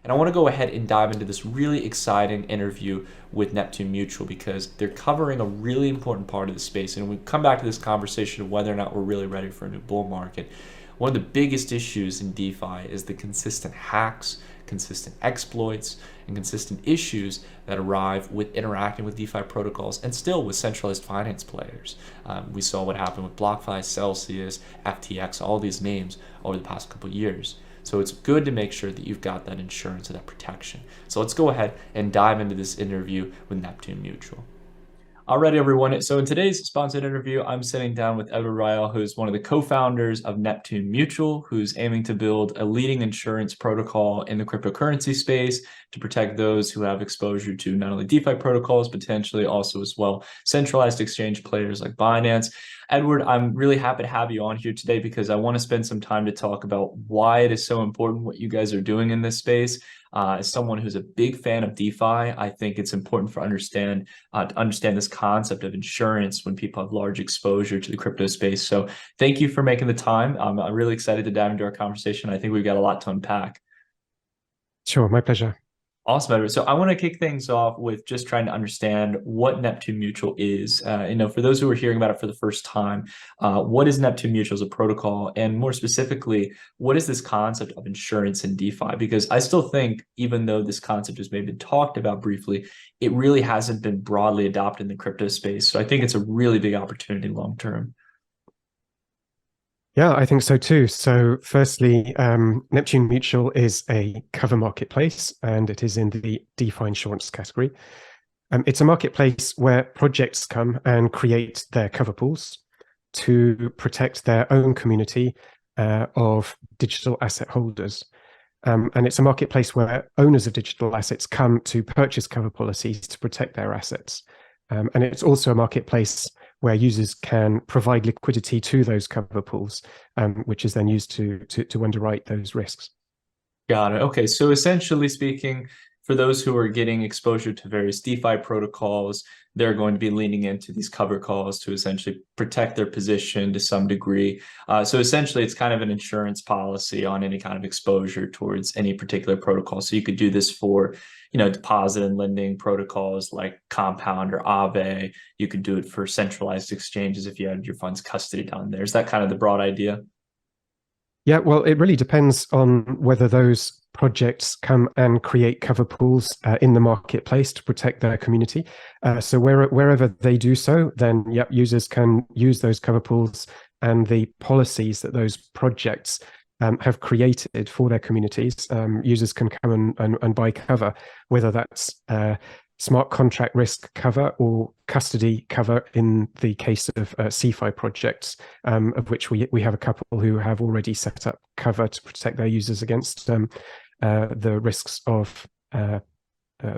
And I want to go ahead and dive into this really exciting interview with Neptune Mutual because they're covering a really important part of the space. And we come back to this conversation of whether or not we're really ready for a new bull market. One of the biggest issues in DeFi is the consistent hacks, consistent exploits, and consistent issues that arrive with interacting with DeFi protocols and still with centralized finance players. We saw what happened with BlockFi, Celsius, FTX, all these names over the past couple of years. So it's good to make sure that you've got that insurance and that protection. So let's go ahead and dive into this interview with Neptune Mutual. All right, everyone. So in today's sponsored interview, I'm sitting down with Edward Ryle, who's one of the co-founders of Neptune Mutual, who's aiming to build a leading insurance protocol in the cryptocurrency space to protect those who have exposure to not only DeFi protocols, potentially also as well centralized exchange players like Binance. Edward, I'm really happy to have you on here today because I want to spend some time to talk about why it is so important what you guys are doing in this space. As someone who's a big fan of DeFi, I think it's important to understand this concept of insurance when people have large exposure to the crypto space. So thank you for making the time. I'm really excited to dive into our conversation. I think we've got a lot to unpack. Sure, my pleasure. Awesome, Edward. So I want to kick things off with just trying to understand what Neptune Mutual is. For those who are hearing about it for the first time, what is Neptune Mutual as a protocol? And more specifically, what is this concept of insurance in DeFi? Because I still think, even though this concept has maybe been talked about briefly, it really hasn't been broadly adopted in the crypto space. So I think it's a really big opportunity long term. Yeah, I think so too. So firstly, Neptune Mutual is a cover marketplace, and it is in the DeFi insurance category. It's a marketplace where projects come and create their cover pools to protect their own community of digital asset holders. And it's a marketplace where owners of digital assets come to purchase cover policies to protect their assets. And it's also a marketplace where users can provide liquidity to those cover pools, which is then used to underwrite those risks. Got it. Okay. So essentially speaking, for those who are getting exposure to various DeFi protocols, they're going to be leaning into these cover calls to essentially protect their position to some degree. So essentially, it's kind of an insurance policy on any kind of exposure towards any particular protocol. So you could do this for, deposit and lending protocols like Compound or Aave. You could do it for centralized exchanges if you had your funds custodied down there. Is that kind of the broad idea? Yeah, well, it really depends on whether those projects come and create cover pools in the marketplace to protect their community. So wherever they do so, then users can use those cover pools and the policies that those projects have created for their communities. Users can come and buy cover, whether that's smart contract risk cover or custody cover in the case of CeFi projects, of which we have a couple who have already set up cover to protect their users against the risks of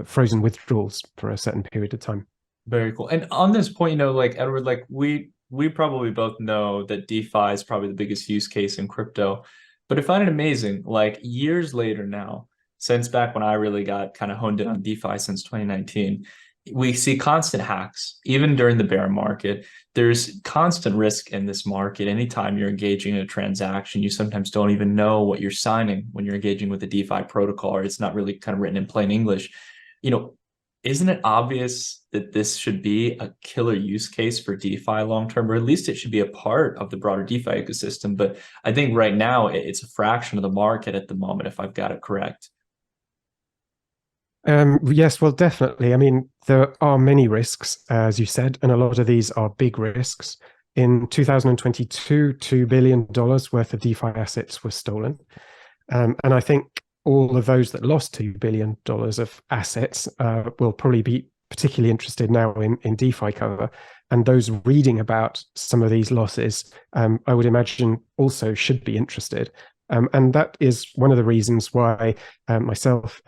frozen withdrawals for a certain period of time. Very cool. And on this point, like Edward, like we probably both know that DeFi is probably the biggest use case in crypto. But I find it amazing, like years later now, since back when I really got kind of honed in on DeFi since 2019, we see constant hacks, even during the bear market. There's constant risk in this market. Anytime you're engaging in a transaction, you sometimes don't even know what you're signing when you're engaging with a DeFi protocol, or it's not really kind of written in plain English. Isn't it obvious that this should be a killer use case for DeFi long term, or at least it should be a part of the broader DeFi ecosystem? But I think right now it's a fraction of the market at the moment, if I've got it correct. Yes, well, definitely. I mean, there are many risks, as you said, and a lot of these are big risks. In 2022, $2 billion worth of DeFi assets were stolen. And I think all of those that lost $2 billion of assets will probably be particularly interested now in DeFi cover. And those reading about some of these losses, I would imagine also should be interested. And that is one of the reasons why myself,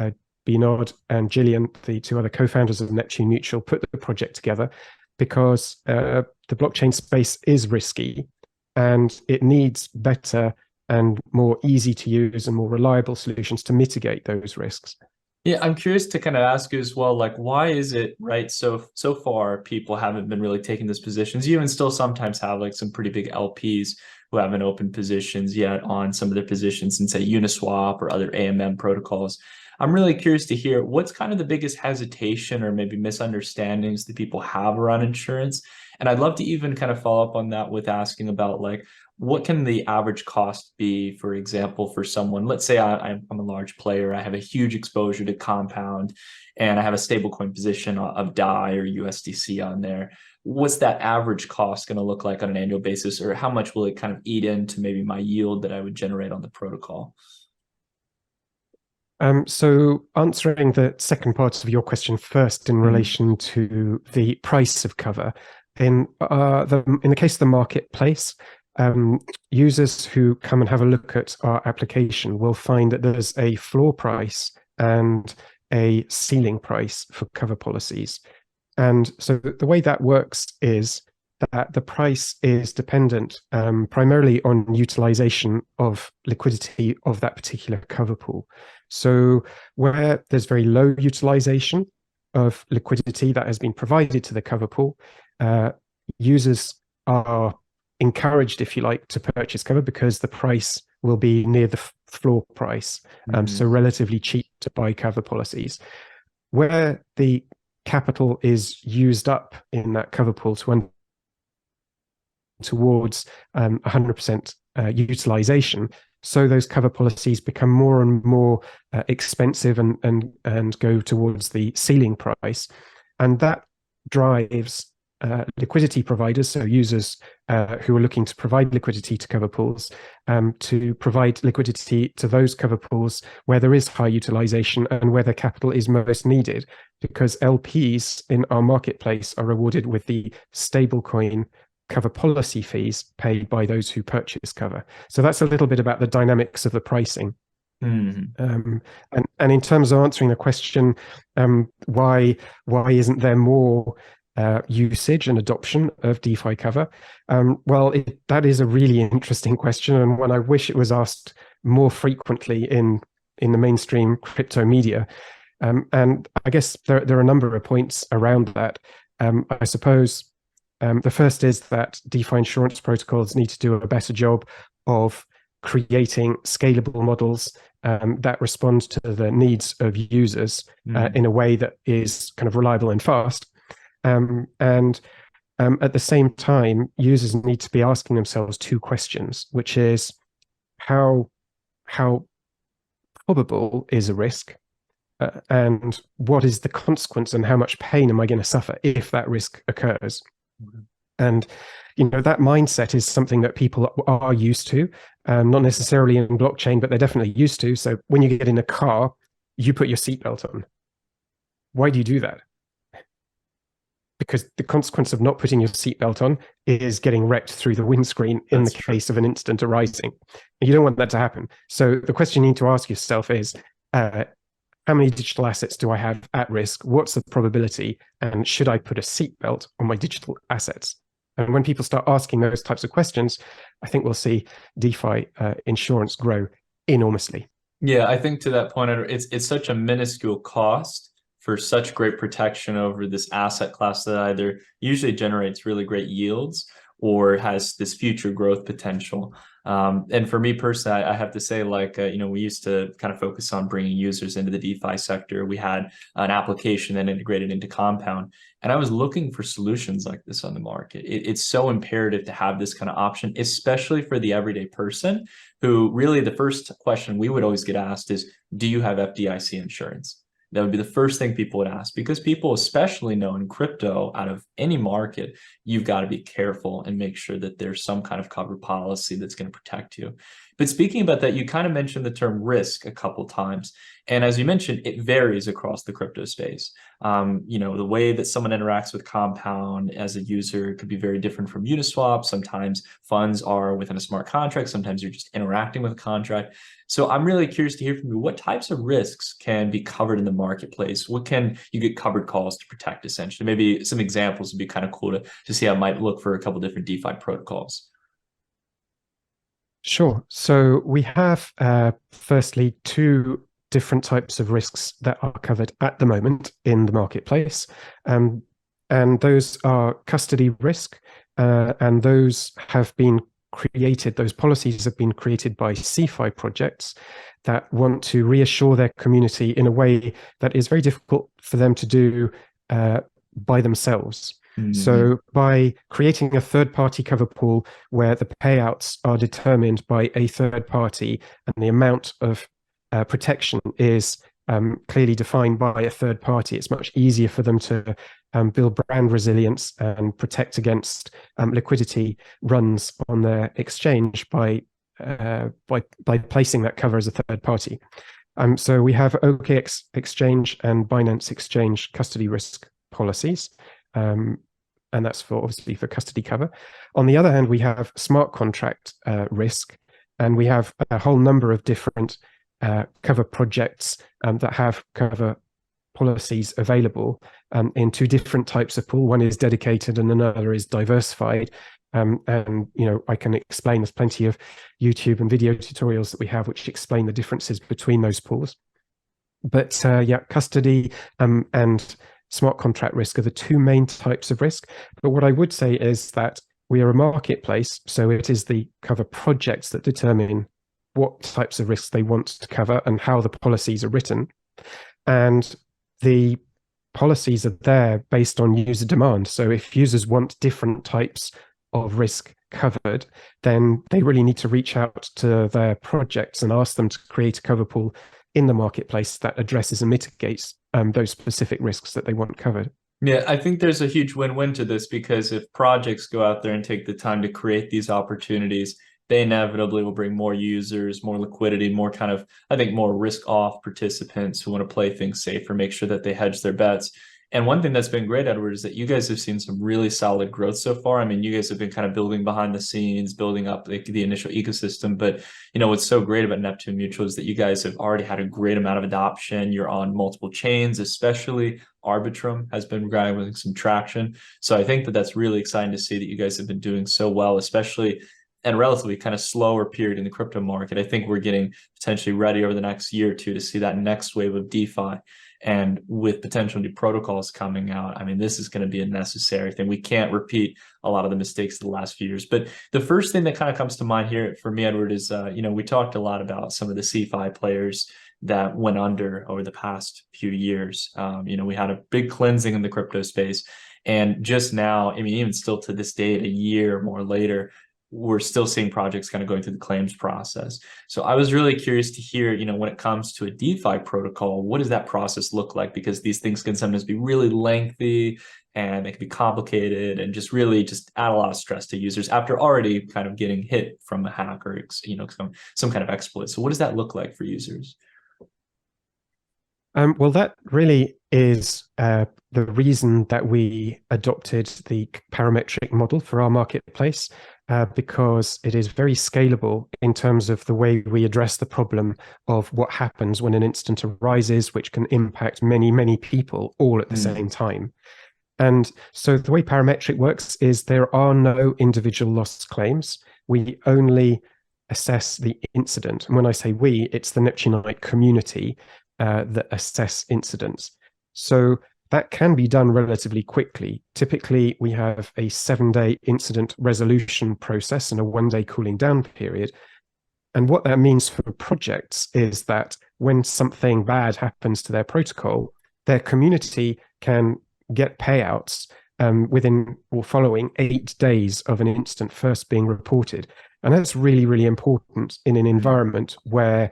Binod and Gillian, the two other co-founders of Neptune Mutual, put the project together because the blockchain space is risky and it needs better and more easy to use and more reliable solutions to mitigate those risks. Yeah, I'm curious to kind of ask you as well, like, why is it, right? So far, people haven't been really taking these positions. You even still sometimes have like some pretty big LPs who haven't opened positions yet on some of their positions in say Uniswap or other AMM protocols. I'm really curious to hear what's kind of the biggest hesitation or maybe misunderstandings that people have around insurance. And I'd love to even kind of follow up on that with asking about like what can the average cost be, for example, for someone? Let's say I'm a large player, I have a huge exposure to compound, and I have a stablecoin position of DAI or USDC on there. What's that average cost going to look like on an annual basis, or how much will it kind of eat into maybe my yield that I would generate on the protocol? So answering the second part of your question first in Mm, relation to the price of cover, in the case of the marketplace, users who come and have a look at our application will find that there's a floor price and a ceiling price for cover policies. And so the way that works is that the price is dependent primarily on utilization of liquidity of that particular cover pool. So where there's very low utilization of liquidity that has been provided to the cover pool, users are encouraged, if you like, to purchase cover because the price will be near the floor price, so mm, relatively cheap to buy cover policies. Where the capital is used up in that cover pool towards 100% utilization. So those cover policies become more and more expensive and go towards the ceiling price. And that drives liquidity providers, so users who are looking to provide liquidity to cover pools, to provide liquidity to those cover pools where there is high utilization and where the capital is most needed, because LPs in our marketplace are rewarded with the stablecoin cover policy fees paid by those who purchase cover. So that's a little bit about the dynamics of the pricing. mm. And in terms of answering the question, why isn't there more usage and adoption of DeFi cover? Well, that is a really interesting question, and one I wish it was asked more frequently in the mainstream crypto media. And I guess there are a number of points around that. I suppose the first is that DeFi insurance protocols need to do a better job of creating scalable models that respond to the needs of users Mm. in a way that is kind of reliable and fast. And at the same time, users need to be asking themselves two questions, which is how probable is a risk, and what is the consequence, and how much pain am I going to suffer if that risk occurs? And that mindset is something that people are used to, not necessarily in blockchain, but they're definitely used to. So when you get in a car, you put your seatbelt on. Why do you do that? Because the consequence of not putting your seatbelt on is getting wrecked through the windscreen in the That's true. case of an incident arising. And you don't want that to happen. So the question you need to ask yourself is, how many digital assets do I have at risk? What's the probability? And should I put a seatbelt on my digital assets? And when people start asking those types of questions, I think we'll see DeFi insurance grow enormously. Yeah, I think to that point, it's such a minuscule cost for such great protection over this asset class that either usually generates really great yields or has this future growth potential. And for me personally, I have to say, like, we used to kind of focus on bringing users into the DeFi sector. We had an application that integrated into Compound, and I was looking for solutions like this on the market. It's so imperative to have this kind of option, especially for the everyday person who really the first question we would always get asked is, do you have FDIC insurance? That would be the first thing people would ask because people, especially know in crypto, out of any market, you've got to be careful and make sure that there's some kind of cover policy that's going to protect you. But speaking about that, you kind of mentioned the term risk a couple times. And as you mentioned, it varies across the crypto space. The way that someone interacts with Compound as a user could be very different from Uniswap. Sometimes funds are within a smart contract. Sometimes you're just interacting with a contract. So I'm really curious to hear from you, what types of risks can be covered in the marketplace? What can you get covered calls to protect essentially? Maybe some examples would be kind of cool to see how it might look for a couple different DeFi protocols. Sure. So we have, firstly, two different types of risks that are covered at the moment in the marketplace. And those are custody risk, and those have been created, those policies have been created by CeFi projects that want to reassure their community in a way that is very difficult for them to do by themselves. Mm-hmm. So by creating a third-party cover pool where the payouts are determined by a third party and the amount of protection is clearly defined by a third party, it's much easier for them to build brand resilience and protect against liquidity runs on their exchange by placing that cover as a third party. So we have OKX Exchange and Binance Exchange custody risk policies, and that's obviously for custody cover. On the other hand, we have smart contract risk, and we have a whole number of different cover projects that have cover policies available in two different types of pool. One is dedicated and another is diversified. And I can explain, there's plenty of YouTube and video tutorials that we have which explain the differences between those pools. But custody and smart contract risk are the two main types of risk. But what I would say is that we are a marketplace, so it is the cover projects that determine what types of risks they want to cover and how the policies are written. And the policies are there based on user demand. So if users want different types of risk covered, then they really need to reach out to their projects and ask them to create a cover pool in the marketplace that addresses and mitigates those specific risks that they want covered. Yeah, I think there's a huge win-win to this, because if projects go out there and take the time to create these opportunities, they inevitably will bring more users, more liquidity, more kind of, I think, more risk-off participants who want to play things safer, make sure that they hedge their bets. And one thing that's been great, Edward, is that you guys have seen some really solid growth so far. I mean, you guys have been kind of building behind the scenes, building up the initial ecosystem. But, what's so great about Neptune Mutual is that you guys have already had a great amount of adoption. You're on multiple chains, especially Arbitrum has been grabbing some traction. So I think that that's really exciting to see that you guys have been doing so well, especially in a relatively kind of slower period in the crypto market. I think we're getting potentially ready over the next year or two to see that next wave of DeFi. And with potential new protocols coming out, I mean, this is going to be a necessary thing. We can't repeat a lot of the mistakes of the last few years. But the first thing that kind of comes to mind here for me, Edward, is, we talked a lot about some of the CeFi players that went under over the past few years. We had a big cleansing in the crypto space. And just now, I mean, even still to this date, a year or more later, we're still seeing projects kind of going through the claims process. So I was really curious to hear, when it comes to a DeFi protocol, what does that process look like? Because these things can sometimes be really lengthy and they can be complicated and just really just add a lot of stress to users after already kind of getting hit from a hack or, some kind of exploit. So what does that look like for users? Well, that really is the reason that we adopted the parametric model for our marketplace, because it is very scalable in terms of the way we address the problem of what happens when an incident arises, which can impact many, many people all at the same time. And so the way parametric works is there are no individual loss claims. We only assess the incident. And when I say we, it's the Neptunite community that assess incidents. So that can be done relatively quickly. Typically, we have a 7-day incident resolution process and a 1-day cooling down period. And what that means for projects is that when something bad happens to their protocol, their community can get payouts within or following 8 days of an incident first being reported. And that's really, really important in an environment where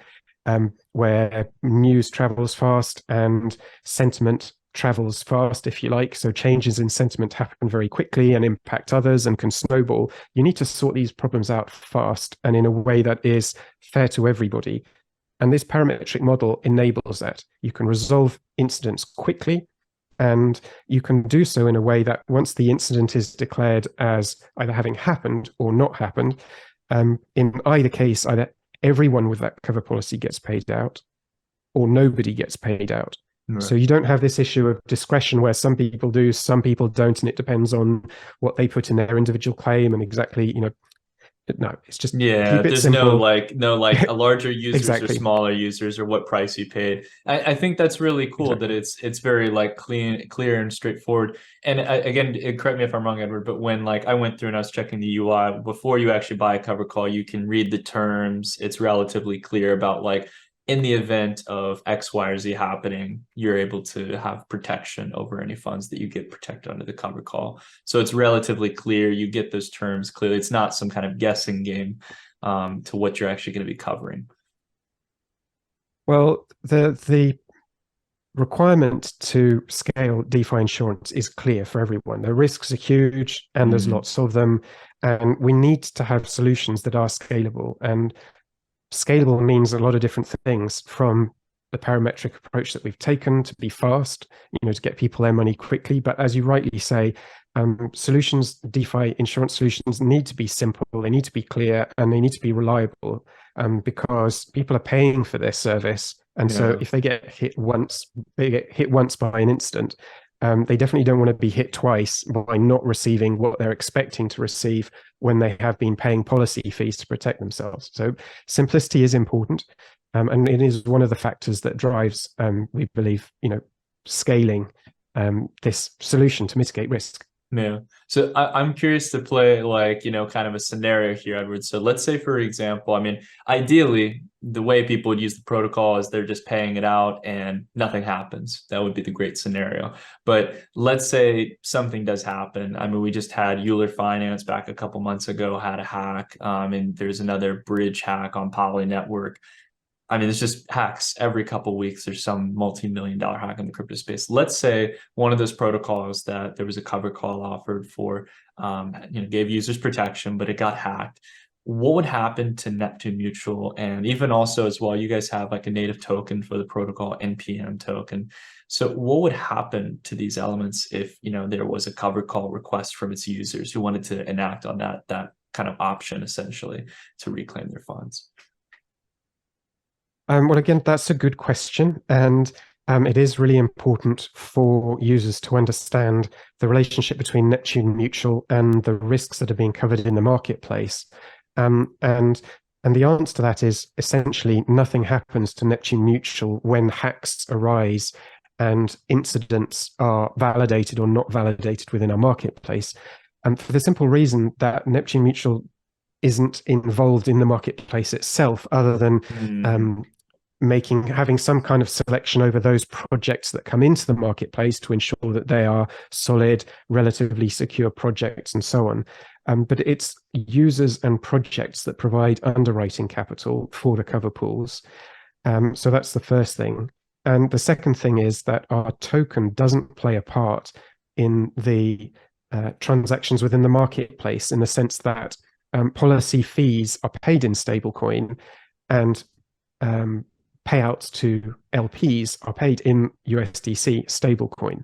news travels fast and sentiment travels fast, if you like. So changes in sentiment happen very quickly and impact others and can snowball. You need to sort these problems out fast and in a way that is fair to everybody. And this parametric model enables that. You can resolve incidents quickly, and you can do so in a way that once the incident is declared as either having happened or not happened, in either case, either everyone with that cover policy gets paid out or nobody gets paid out. Right. So you don't have this issue of discretion where some people do, some people don't, and it depends on what they put in their individual claim and exactly, No, it's just Yeah, keep it there's no simple. like a larger users or Exactly. smaller users or what price you paid. I think that's really cool that Exactly. it's very like clear and straightforward. And again, correct me if I'm wrong, Edward, but when like I went through and I was checking the UI before you actually buy a cover call, you can read the terms. It's relatively clear about like in the event of X, Y, or Z happening, you're able to have protection over any funds that you get protected under the cover call. So it's relatively clear. You get those terms clearly. It's not some kind of guessing game to what you're actually going to be covering. Well, the requirement to scale DeFi insurance is clear for everyone. The risks are huge and there's Mm. lots of them. And we need to have solutions that are scalable. And scalable means a lot of different things, from the parametric approach that we've taken to be fast, to get people their money quickly. But as you rightly say, solutions, DeFi insurance solutions, need to be simple, they need to be clear, and they need to be reliable, because people are paying for their service. And so Yeah. if they get hit once, by an incident. They definitely don't want to be hit twice by not receiving what they're expecting to receive when they have been paying policy fees to protect themselves. So simplicity is important, and it is one of the factors that drives, we believe, scaling this solution to mitigate risk. Yeah. So I'm curious to play like, kind of a scenario here, Edward. So let's say, for example, I mean, ideally, the way people would use the protocol is they're just paying it out and nothing happens. That would be the great scenario. But let's say something does happen. I mean, we just had Euler Finance back a couple months ago had a hack, and there's another bridge hack on Poly Network. I mean, it's just hacks every couple of weeks. There's some multi-million-dollar hack in the crypto space. Let's say one of those protocols that there was a cover call offered for, gave users protection, but it got hacked. What would happen to Neptune Mutual? And even also as well, you guys have like a native token for the protocol, NPM token. So what would happen to these elements if, there was a cover call request from its users who wanted to enact on that kind of option essentially to reclaim their funds? Well, again, that's a good question. And it is really important for users to understand the relationship between Neptune Mutual and the risks that are being covered in the marketplace. And the answer to that is essentially nothing happens to Neptune Mutual when hacks arise and incidents are validated or not validated within our marketplace. And for the simple reason that Neptune Mutual isn't involved in the marketplace itself, other than having some kind of selection over those projects that come into the marketplace to ensure that they are solid, relatively secure projects and so on. But it's users and projects that provide underwriting capital for the cover pools. So that's the first thing. And the second thing is that our token doesn't play a part in the transactions within the marketplace, in the sense that policy fees are paid in stablecoin, and payouts to LPs are paid in USDC stablecoin.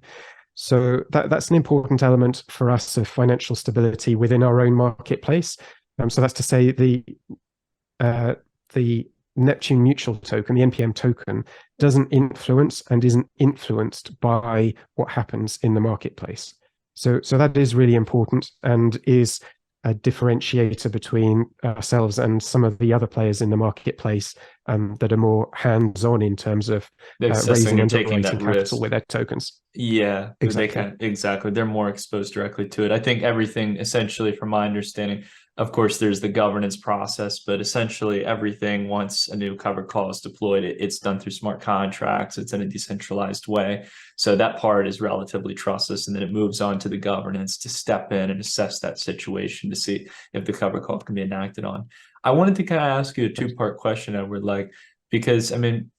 So that's an important element for us of financial stability within our own marketplace. So that's to say the Neptune Mutual token, the NPM token, doesn't influence and isn't influenced by what happens in the marketplace. So that is really important and is a differentiator between ourselves and some of the other players in the marketplace that are more hands-on in terms of raising and taking underwriting that risk. capital with their tokens. Yeah, Exactly. they can exactly. They're more exposed directly to it. I think everything, essentially, from my understanding, of course, there's the governance process, but essentially everything, once a new cover call is deployed, it's done through smart contracts. It's in a decentralized way. So that part is relatively trustless, and then it moves on to the governance to step in and assess that situation to see if the cover call can be enacted on. I wanted to kind of ask you a two-part question, Edward, because I mean,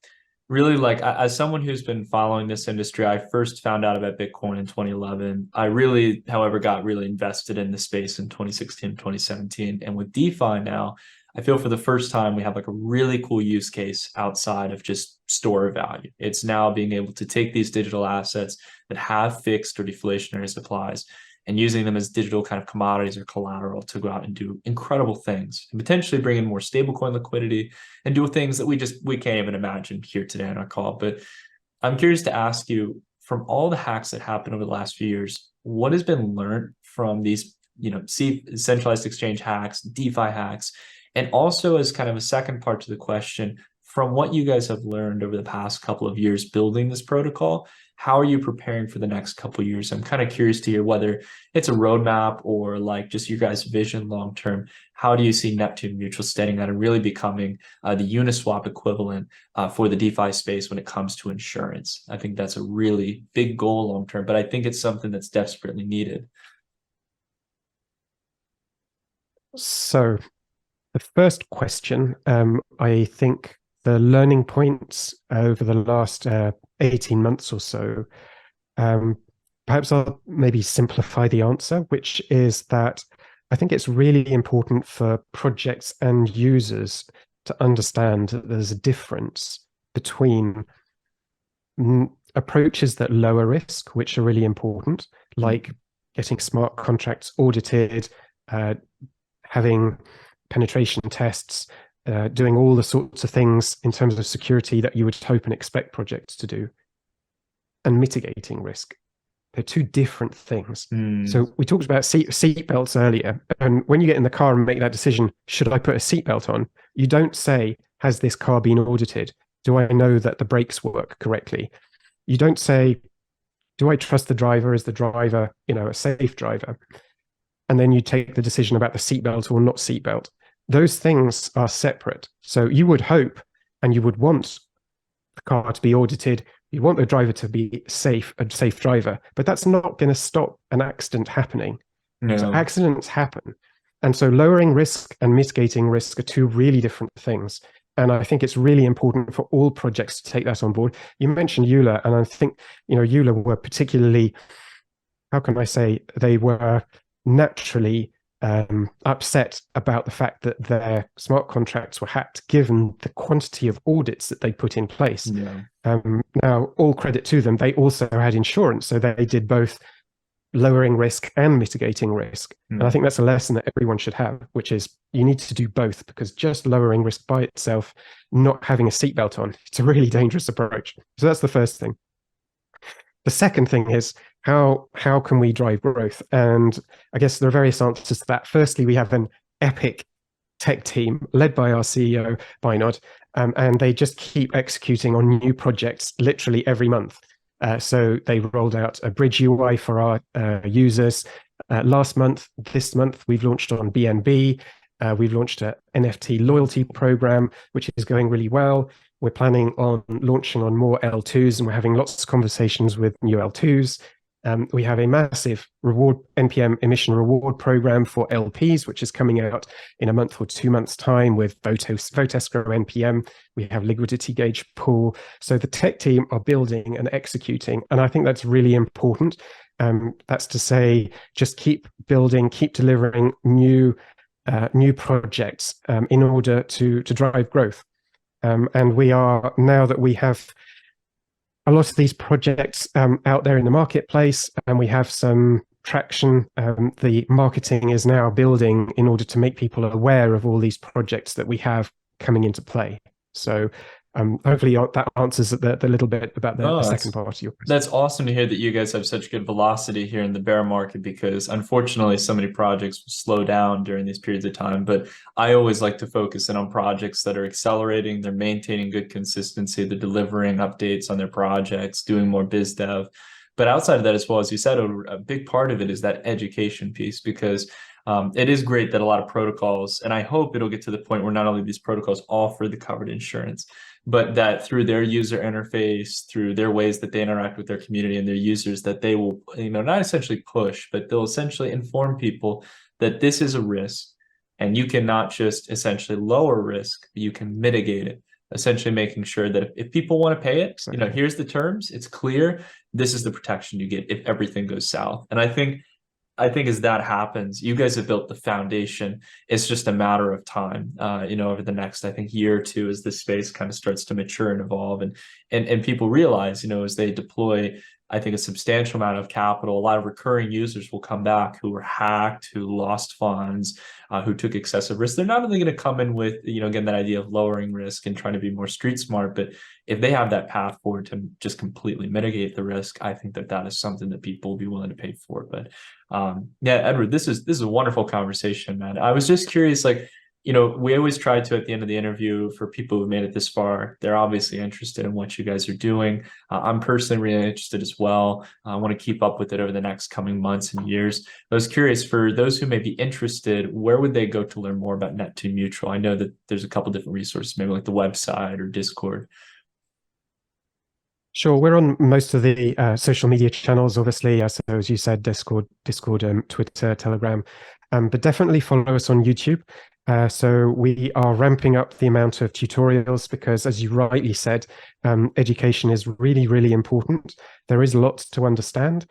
really, as someone who's been following this industry, I first found out about Bitcoin in 2011. I really, however, got really invested in the space in 2016, 2017. And with DeFi now, I feel for the first time we have like a really cool use case outside of just store value. It's now being able to take these digital assets that have fixed or deflationary supplies and using them as digital kind of commodities or collateral to go out and do incredible things and potentially bring in more stablecoin liquidity and do things that we can't even imagine here today on our call. But I'm curious to ask you, from all the hacks that happened over the last few years, what has been learned from these centralized exchange hacks, DeFi hacks, and also as kind of a second part to the question, from what you guys have learned over the past couple of years building this protocol, how are you preparing for the next couple of years? I'm kind of curious to hear whether it's a roadmap or like just your guys' vision long term. How do you see Neptune Mutual standing out and really becoming the Uniswap equivalent for the DeFi space when it comes to insurance? I think that's a really big goal long term, but I think it's something that's desperately needed. So the first question, I think the learning points over the last 18 months or so, perhaps I'll maybe simplify the answer, which is that I think it's really important for projects and users to understand that there's a difference between approaches that lower risk, which are really important, like getting smart contracts audited, having penetration tests, doing all the sorts of things in terms of security that you would hope and expect projects to do, and mitigating risk. They're two different things. So we talked about seat belts earlier, and when you get in the car and make that decision, should I put a seatbelt on? You don't say, has this car been audited? Do I know that the brakes work correctly? You don't say, do I trust the driver? Is the driver, a safe driver? And then you take the decision about the seatbelt or not seatbelt. Those things are separate. So you would hope and you would want the car to be audited. You want the driver to be a safe driver, but that's not going to stop an accident happening. No. So accidents happen. And so lowering risk and mitigating risk are two really different things. And I think it's really important for all projects to take that on board. You mentioned Euler, and I think, Euler were particularly, how can I say, they were naturally upset about the fact that their smart contracts were hacked, given the quantity of audits that they put in place. Yeah. Now, all credit to them, they also had insurance, so they did both lowering risk and mitigating risk. And I think that's a lesson that everyone should have, which is you need to do both, because just lowering risk by itself, not having a seatbelt on, it's a really dangerous approach. So that's the first thing. The second thing is how can we drive growth? And I guess there are various answers to that. Firstly, we have an epic tech team led by our CEO, Bynod, and they just keep executing on new projects literally every month. So they rolled out a bridge UI for our users last month. This month, we've launched on BNB. We've launched an NFT loyalty program, which is going really well. We're planning on launching on more L2s, and we're having lots of conversations with new L2s. We have a massive NPM emission reward program for LPs, which is coming out in a month or 2 months' time with vote escrow NPM. We have liquidity gauge pool. So the tech team are building and executing, and I think that's really important. That's to say, just keep building, keep delivering new projects in order to drive growth. And we are, now that we have a lot of these projects out there in the marketplace, and we have some traction, the marketing is now building in order to make people aware of all these projects that we have coming into play. So hopefully that answers the little bit about the second part of your question. That's awesome to hear that you guys have such good velocity here in the bear market, because unfortunately so many projects slow down during these periods of time. But I always like to focus in on projects that are accelerating, they're maintaining good consistency, they're delivering updates on their projects, doing more biz dev. But outside of that, as well, as you said, a big part of it is that education piece, because it is great that a lot of protocols, and I hope it'll get to the point where not only these protocols offer the covered insurance, but that through their user interface, through their ways that they interact with their community and their users, that they will, not essentially push, but they'll essentially inform people that this is a risk, and you cannot just essentially lower risk, but you can mitigate it. Essentially making sure that if people want to pay it, here's the terms, it's clear, this is the protection you get if everything goes south. And I think as that happens, you guys have built the foundation. It's just a matter of time, over the next, I think, year or two, as this space kind of starts to mature and evolve, and people realize, as they deploy I think a substantial amount of capital. A lot of recurring users will come back who were hacked, who lost funds, who took excessive risk. They're not only going to come in with, again, that idea of lowering risk and trying to be more street smart, but if they have that path forward to just completely mitigate the risk, I think that that is something that people will be willing to pay for. But yeah, Edward, this is a wonderful conversation, man. I was just curious, like, we always try to, at the end of the interview, for people who've made it this far, they're obviously interested in what you guys are doing. I'm personally really interested as well. I want to keep up with it over the next coming months and years. I was curious, for those who may be interested, where would they go to learn more about Neptune Mutual? I know that there's a couple different resources, maybe like the website or Discord. Sure, we're on most of the social media channels, obviously. So as you said, Discord, Twitter, Telegram, but definitely follow us on YouTube. So we are ramping up the amount of tutorials because, as you rightly said, education is really, really important. There is lots to understand.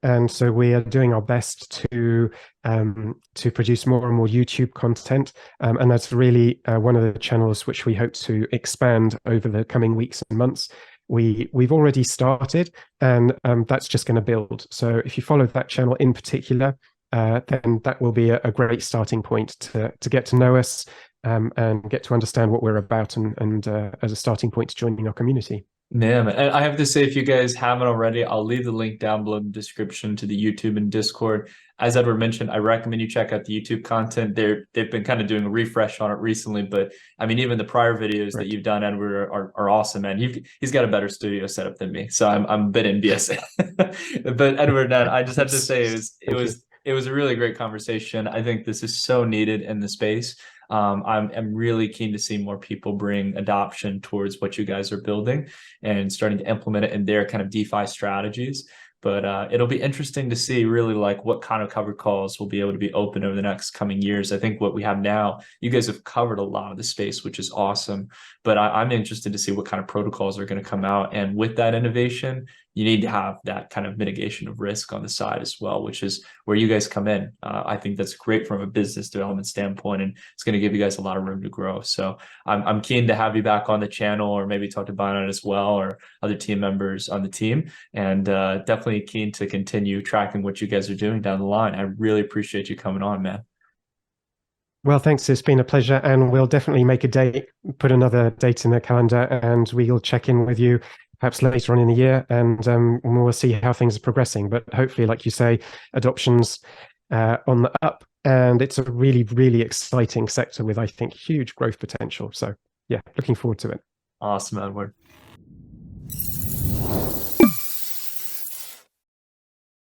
And so we are doing our best to produce more and more YouTube content. And that's really one of the channels which we hope to expand over the coming weeks and months. We've already started, and that's just going to build. So if you follow that channel in particular, then that will be a great starting point to get to know us and get to understand what we're about, and as a starting point to joining our community. Yeah, man. And I have to say, if you guys haven't already, I'll leave the link down below in the description to the YouTube and Discord. As Edward mentioned, I recommend you check out the YouTube content. They've been kind of doing a refresh on it recently, but I mean, even the prior videos that you've done, Edward, are awesome, man. He's got a better studio setup than me, so I'm a bit envious. But Edward, I just have to say, it was a really great conversation. I think this is so needed in the space. I'm really keen to see more people bring adoption towards what you guys are building and starting to implement it in their kind of DeFi strategies. But it'll be interesting to see really like what kind of covered calls will be able to be open over the next coming years. I think what we have now, you guys have covered a lot of the space, which is awesome. But I'm interested to see what kind of protocols are going to come out. And with that innovation, you need to have that kind of mitigation of risk on the side as well, which is where you guys come in. I think that's great from a business development standpoint, and it's going to give you guys a lot of room to grow. So I'm keen to have you back on the channel, or maybe talk to Byron as well, or other team members on the team, and definitely keen to continue tracking what you guys are doing down the line. I really appreciate you coming on, man. Well, thanks. It's been a pleasure, and we'll definitely make a date, put another date in the calendar, and we'll check in with you perhaps later on in the year, and we'll see how things are progressing. But hopefully, like you say, adoption's on the up, and it's a really, really exciting sector with, I think, huge growth potential. So yeah, looking forward to it. Awesome, Edward.